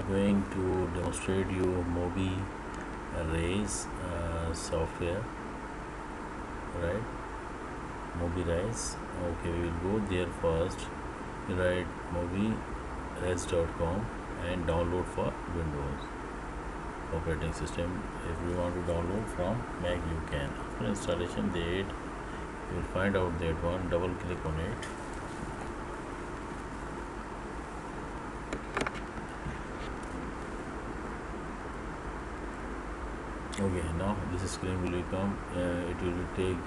going to demonstrate you Mobirise software, right? Mobirise. Okay, we will go there first. You write mobirise.com and download for Windows operating system. If you want to download from Mac, you can. After installation date, you will find out that one. Double click on it. Okay, now this screen will become it will take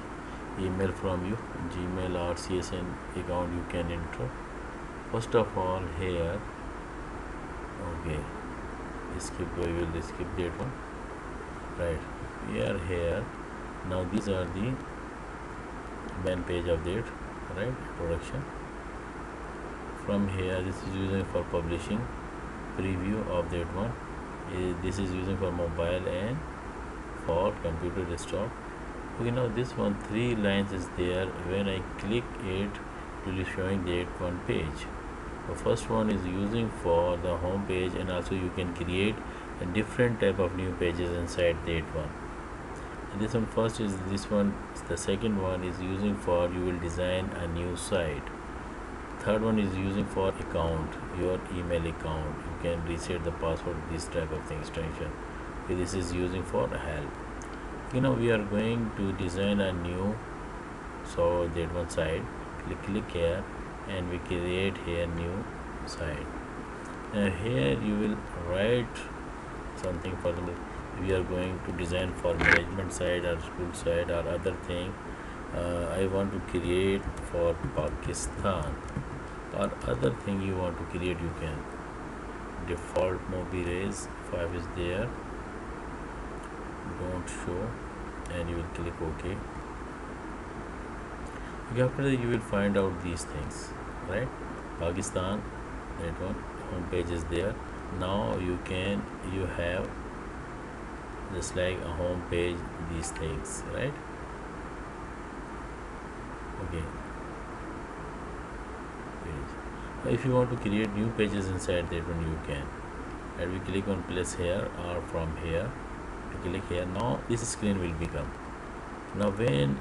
email from you, Gmail or CSN account you can enter. First of all, here, okay, we will skip that one, right? We are here now. These are the main page of that, right? Production. From here, this is using for publishing, preview of that one. This is using for mobile and for computer desktop. Okay, now this one 3 lines is there. When I click it will be showing that one page. The first one is using for the home page, and also you can create a different type of new pages inside that one. And this one first is this one. The second one is using for you will design a new site. Third one is using for account, your email account. You can reset the password, this type of thing extension. Okay, this is using for help. We are going to design a new, so that one side, click here and we create here new site. Now here you will write something. For example, we are going to design for management side or school side or other thing. I want to create for Pakistan or other thing you want to create, you can. Default Mobirise 5 is there, don't show, and you will click OK. After that you will find out these things, right? Pakistan, that one home page is there. Now you have just like a home page, these things, right? Okay, page. If you want to create new pages inside that one, you can. And we click on place here or from here to click here. Now this screen will become. Now when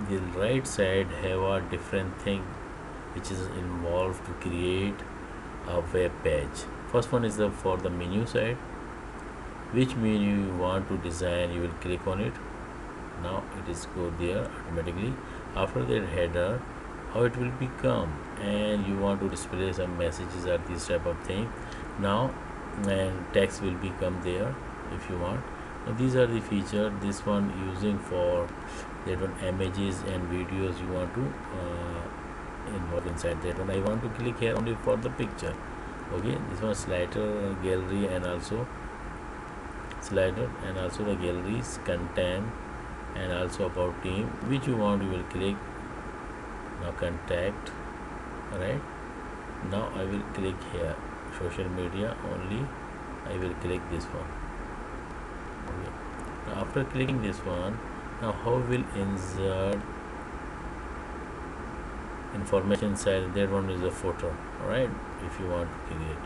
the right side have a different thing which is involved to create a web page. First one is for the menu side. Which menu you want to design, you will click on it. Now it is go there automatically. After that, header, how it will become, and you want to display some messages or this type of thing. Now and text will become there if you want. Now these are the feature. This one using for that one images and videos you want to involve inside that one. I want to click here only for the picture. Okay, this one slider, gallery, and also slider, and also the galleries, content, and also about team. Which you want, you will click. Now contact, right? Now I will click here social media only. I will click this one. Okay. Now after clicking this one, now how will insert information side, that one is a photo, right? If you want to create,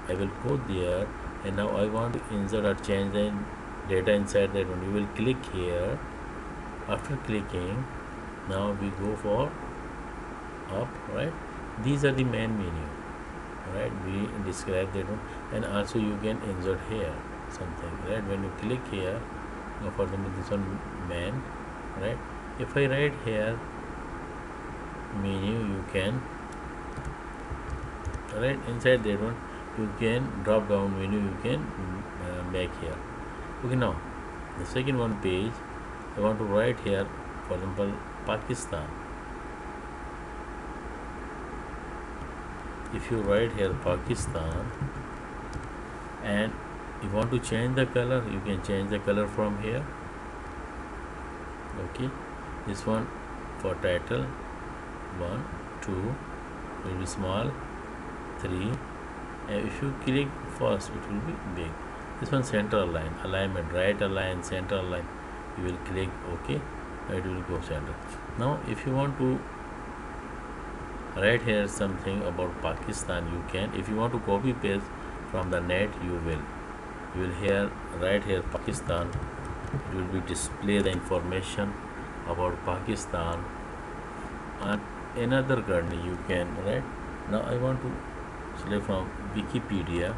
I will go there, and now I want to insert or change the data inside that one. You will click here. After clicking, now we go for up, right? These are the main menu, right? We describe that one, and also you can insert here something, right? When you click here, for example this one main, right? If I write here menu, you can right inside that one, you can drop down menu, you can make here. Okay, now the second one page, I want to write here, for example Pakistan. If you write here Pakistan and you want to change the color, you can change the color from here. Okay, this one for title 1, 2 will be small, 3, and if you click first it will be big. This one center align, alignment, right align, center align, you will click OK, it will go center. Now if you want to write here something about Pakistan, you can. If you want to copy paste from the net, you will here right here Pakistan. It will be display the information about Pakistan and another country. You can right now. I want to select from Wikipedia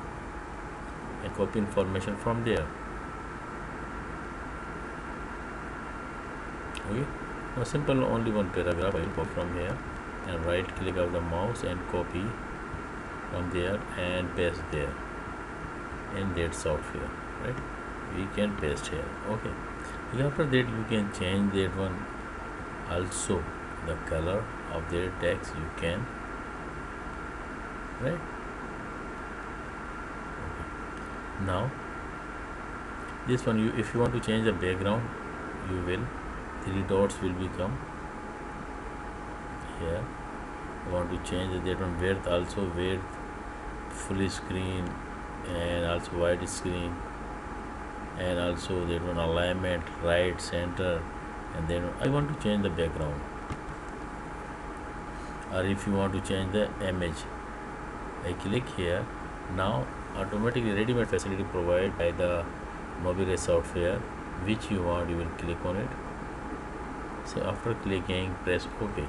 and copy information from there. Okay, now simple only one paragraph. I will copy from here and right click of the mouse and copy from there and paste there in that software. Right, we can paste here. Okay, after that you can change that one also, the color of their text you can, right. Okay. Now this one, you if you want to change the background, you will three dots will become here. You want to change that one width, also width, full screen and also wide screen, and also that one alignment, right, center, and then I want to change the background. Or if you want to change the image, I click here. Now automatically ready-made facility provided by the Mobirise software, which you want, you will click on it. So after clicking, press OK.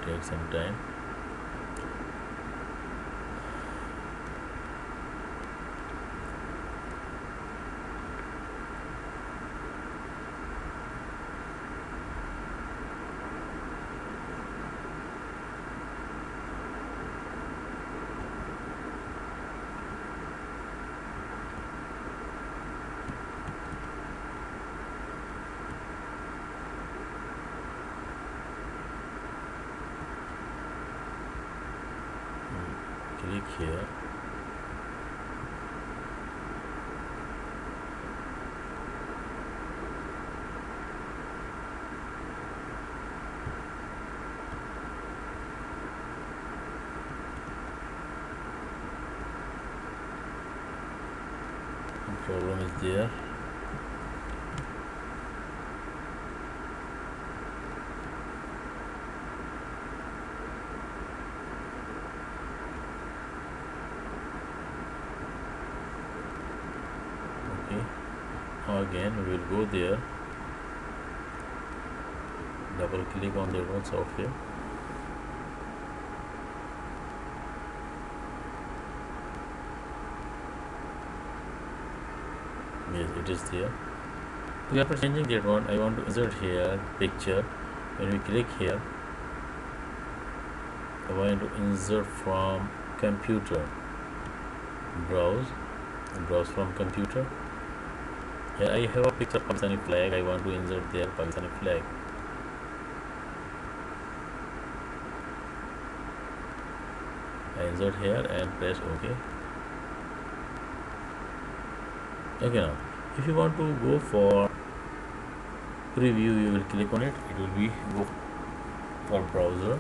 Take some time. Click here. The problem is there. Now again we will go there, double click on that one software, yes, it is there. So after changing that one, I want to insert here picture. When we click here, I want to insert from computer, browse from computer. Here I have a picture of Pakistani flag. I want to insert there Pakistani flag. I insert here and press OK. Okay, now if you want to go for preview, you will click on it. It will be go for browser.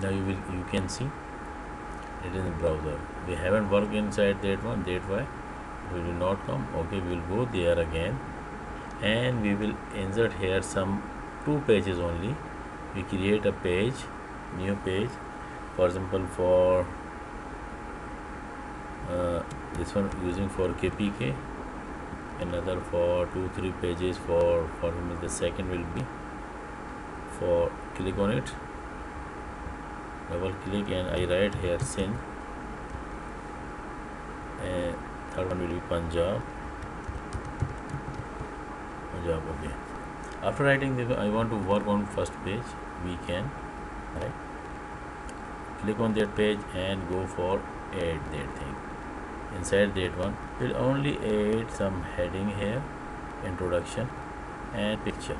Now you can see it in the browser. We haven't worked inside that one, that why it will not come. Okay, we will go there again and we will insert here some 2 pages only. We create a page, new page, for example for this one using for KPK, another for 2-3 pages for example the second will be for, click on it, double click and I write here Sindh, and third one will be Punjab. Okay, after writing this I want to work on first page, we can right click on that page and go for add that thing. Inside that one we'll only add some heading here, introduction and picture,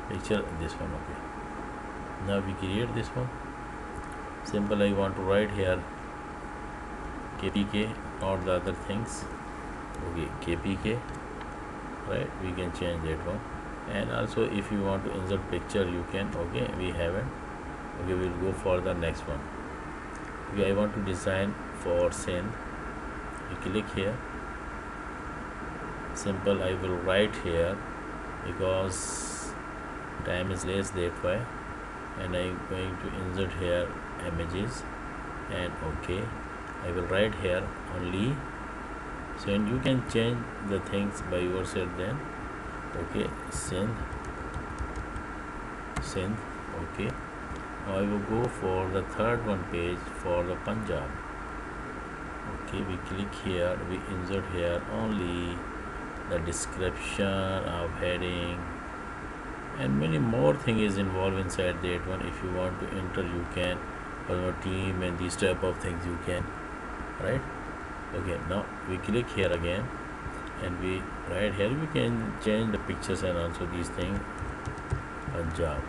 this one. Okay, now we create this one. Simple, I want to write here KPK, not the other things. Okay, KPK, right, we can change that one. And also if you want to insert picture, you can. Okay, we haven't. Okay, we'll go for the next one. I want to design for send. You click here, simple. I will write here because time is less, that why, and I'm going to insert here images and okay. I will write here only send. You can change the things by yourself then. Okay, send. Okay, now I will go for the third one page for the Punjab. Okay, we click here, we insert here only the description of heading and many more thing is involved inside that one. If you want to enter, you can, for your team and these type of things you can, right? Okay, now we click here again and we right here we can change the pictures and also these things. Punjab.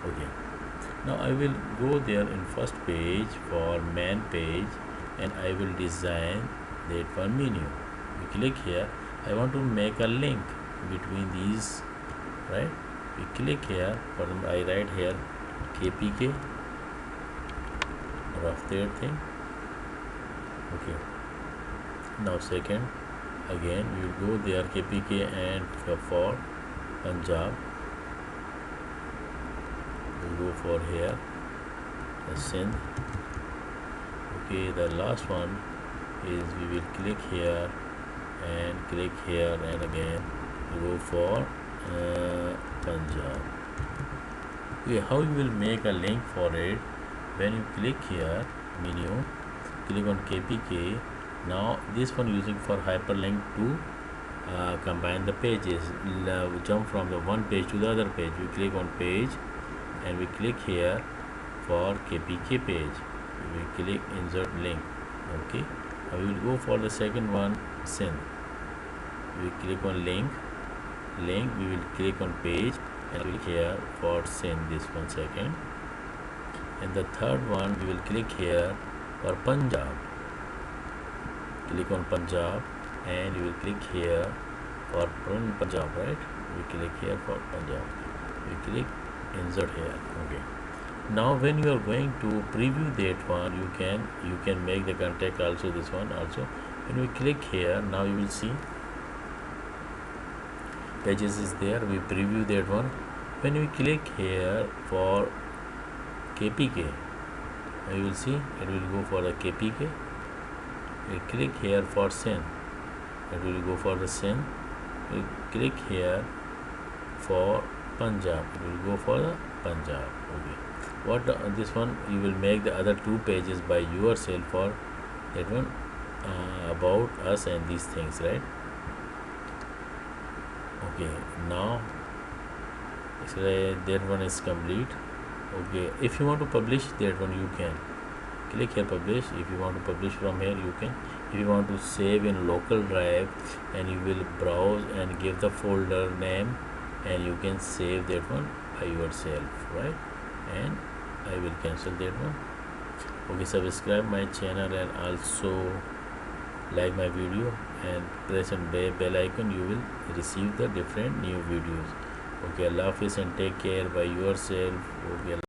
Okay, now I will go there in first page for main page and I will design that one menu. We click here. I want to make a link between these, right? We click here, for them I write here KPK, rough that thing. Okay, now second again we will go there KPK and for Punjab we go for here the Sindh. Okay, the last one is we will click here and again we go for Punjab. Okay, how you will make a link for it? When you click here menu, click on KPK. Now this one using for hyperlink to combine the pages, jump from the one page to the other page. We click on page and we click here for KPK page. We click insert link. Okay, we will go for the second one send. We click on link, we will click on page and click here for send this 1 second. And the third one we will click here for Punjab. Click on Punjab and you will click here for Punjab, right? We click here for Punjab. We click insert here. Okay, now when you are going to preview that one, you can make the contact also, this one also. When we click here, now you will see pages is there. We preview that one. When we click here for KPK, you will see it will go for the KPK. We click here for send, it will go for the send. We click here for Punjab, it will go for the Punjab. Okay, what this one you will make the other two pages by yourself for that one about us and these things, right? Okay, now that one is complete. Okay, if you want to publish that one, you can click here publish. If you want to publish from here, you can. If you want to save in local drive, and you will browse and give the folder name and you can save that one by yourself, right? And I will cancel that one. Okay, subscribe my channel and also like my video and press on bell icon. You will receive the different new videos. Okay, Allah Hafiz and take care by yourself. Okay.